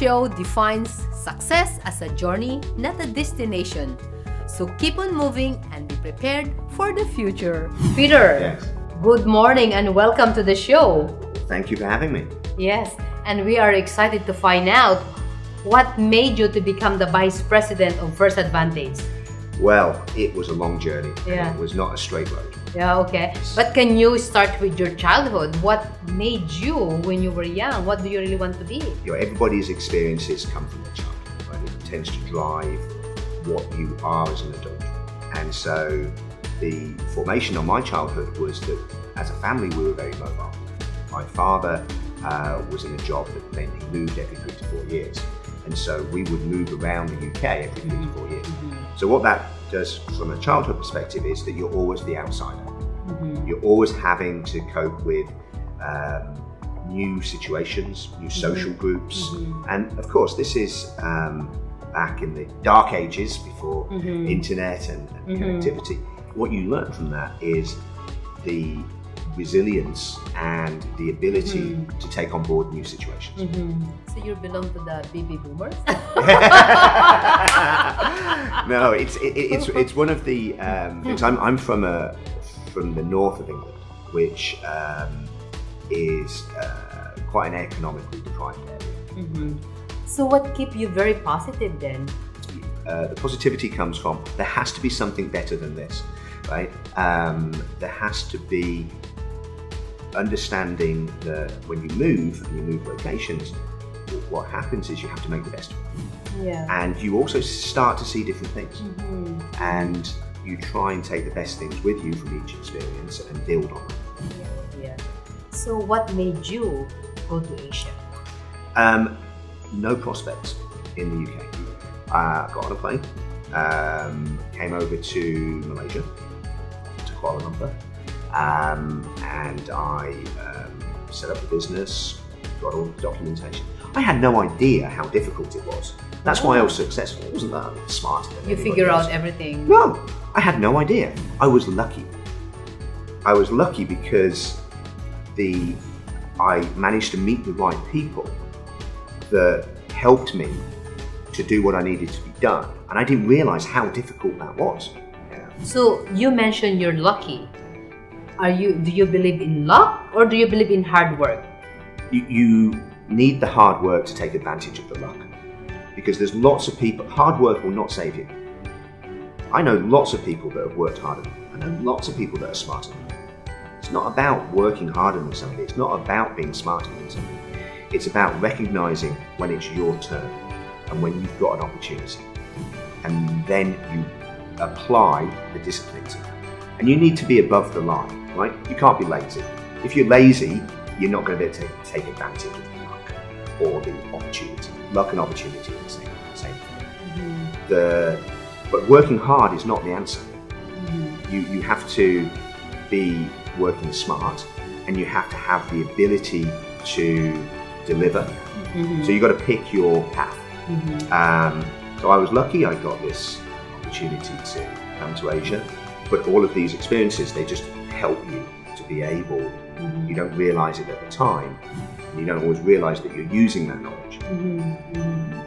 show defines success as a journey, not a destination. So keep on moving and be prepared for the future. Peter, Yes. good morning and welcome to the show. Thank you for having me. Yes, and we are excited to find out what made you to become the Vice President of First Advantage. Well, it was a long journey. Yeah. It was not a straight road. Yeah, okay. But can you start with your childhood? What made you, when you were young, what do you really want to be? Everybody's experiences come from their childhood, right? It tends to drive what you are as an adult. And so the formation of my childhood was that as a family we were very mobile. My father was in a job that meant he moved every 3 to 4 years. And so we would move around the UK every 3 to 4 years. So what that does from a childhood perspective is that you're always the outsider. You're always having to cope with new situations, new social groups. And of course, this is back in the dark ages before internet and connectivity. What you learn from that is the resilience and the ability to take on board new situations. So you belong to the baby boomers? No, it's one of the things. I'm from the north of England, which is quite an economically deprived area. So what kept you very positive then? The positivity comes from there has to be something better than this, right? There has to be understanding that when you move and you move locations, what happens is you have to make the best of it. Yeah. And you also start to see different things. And you try and take the best things with you from each experience and build on them. Yeah. So what made you go to Asia? No prospects in the UK. Got on a plane, came over to Malaysia, to Kuala Lumpur, and I set up a business, got all the documentation. I had no idea how difficult it was. That's why I was successful. It wasn't that I'm smarter than You anybody figure else. out everything. No, I had no idea. I was lucky. I was lucky because I managed to meet the right people that helped me to do what I needed to be done. And I didn't realize how difficult that was. So you mentioned you're lucky. Do you believe in luck or do you believe in hard work? You need the hard work to take advantage of the luck. Because there's lots of people, hard work will not save you. I know lots of people that have worked harder than me. I know lots of people that are smarter than me. It's not about working harder than somebody. It's not about being smarter than somebody. It's about recognizing when it's your turn and when you've got an opportunity. And then you apply the discipline to it. And you need to be above the line, right? You can't be lazy. If you're lazy, you're not going to be able to take advantage of the luck or the opportunity. Luck and opportunity are the same thing. But working hard is not the answer. You have to be working smart and you have to have the ability to deliver. So you've got to pick your path. So I was lucky I got this opportunity to come to Asia, but all of these experiences, they just help you to be able, you don't realize it at the time, and you don't always realize that you're using that knowledge.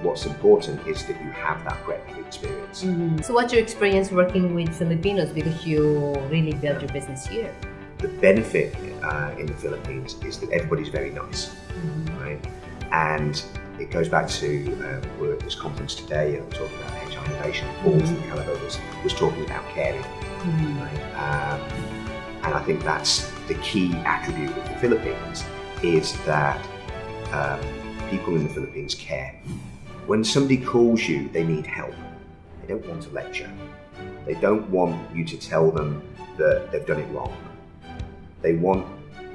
What's important is that you have that breadth of experience. So what's your experience working with Filipinos because you really built your business here? The benefit in the Philippines is that everybody's very nice, right? And it goes back to, we're at this conference today and talking about HR innovation. Paul from Caliber was talking about caring, right? And I think that's the key attribute of the Philippines is that people in the Philippines care. When somebody calls you, they need help. They don't want to lecture. They don't want you to tell them that they've done it wrong. They want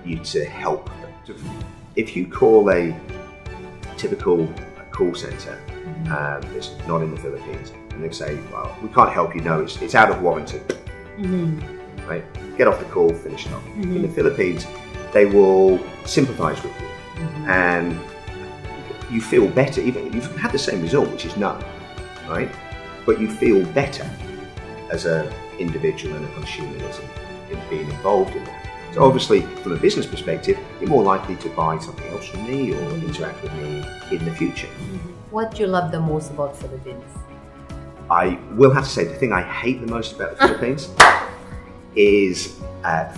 you to help them. If you call a typical call center that's not in the Philippines, and they say, well, we can't help you, no, it's out of warranty. Right? Get off the call, finish it off. In the Philippines, they will sympathize with you and you feel better, even you've had the same result, which is no, right? But you feel better as an individual and a consumer in being involved in that. So obviously, from a business perspective, you're more likely to buy something else from me or interact with me in the future. What do you love the most about Philippines? I will have to say the thing I hate the most about the Philippines is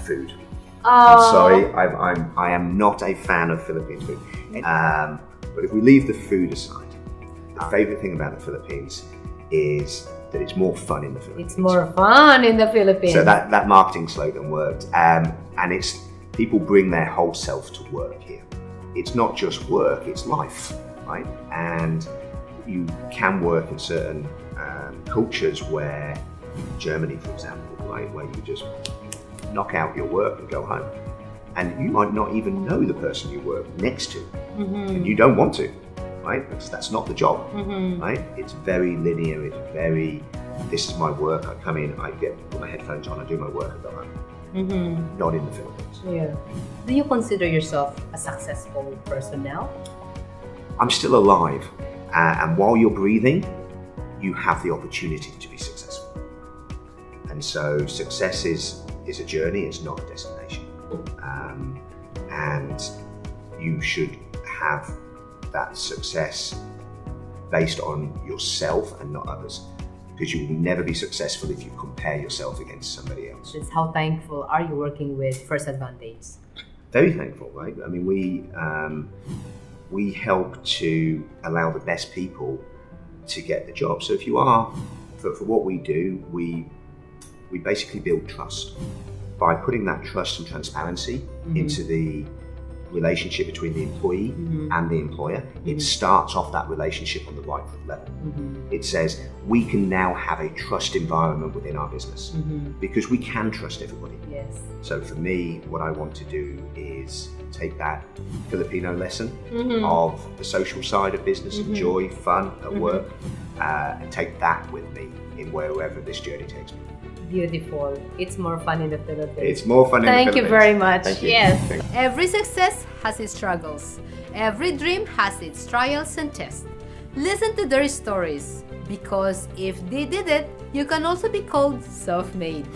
food. I'm sorry, I am not a fan of Philippines food. But if we leave the food aside, the favourite thing about the Philippines is that it's more fun in the Philippines. It's more fun in the Philippines. So that marketing slogan worked. And it's people bring their whole self to work here. It's not just work, it's life, right? And you can work in certain cultures where, Germany for example, right, where you just knock out your work and go home. And you might not even know the person you work next to. And you don't want to, right? Because that's not the job, right? It's very linear, it's very, this is my work, I come in, I put my headphones on, I do my work, I go home. Not in the Philippines. Yeah. Do you consider yourself a successful person now? I'm still alive, and while you're breathing, you have the opportunity to be successful. And so success is a journey, it's not a destination. And you should have that success based on yourself and not others, because you will never be successful if you compare yourself against somebody else. That's how thankful are you working with First Advantage? Very thankful, right? I mean, we help to allow the best people to get the job. So if you are, for what we do, we basically build trust by putting that trust and transparency into the relationship between the employee and the employer. It starts off that relationship on the right level. It says we can now have a trust environment within our business because we can trust everybody. Yes. So for me, what I want to do is take that Filipino lesson of the social side of business, and joy, fun at work, and take that with me in wherever this journey takes me. Beautiful. It's more fun in the Philippines. It's more fun in the Philippines. Thank you very much. Thank you. Yes. Thank you. Every success has its struggles. Every dream has its trials and tests. Listen to their stories, because if they did it, you can also be called self-made.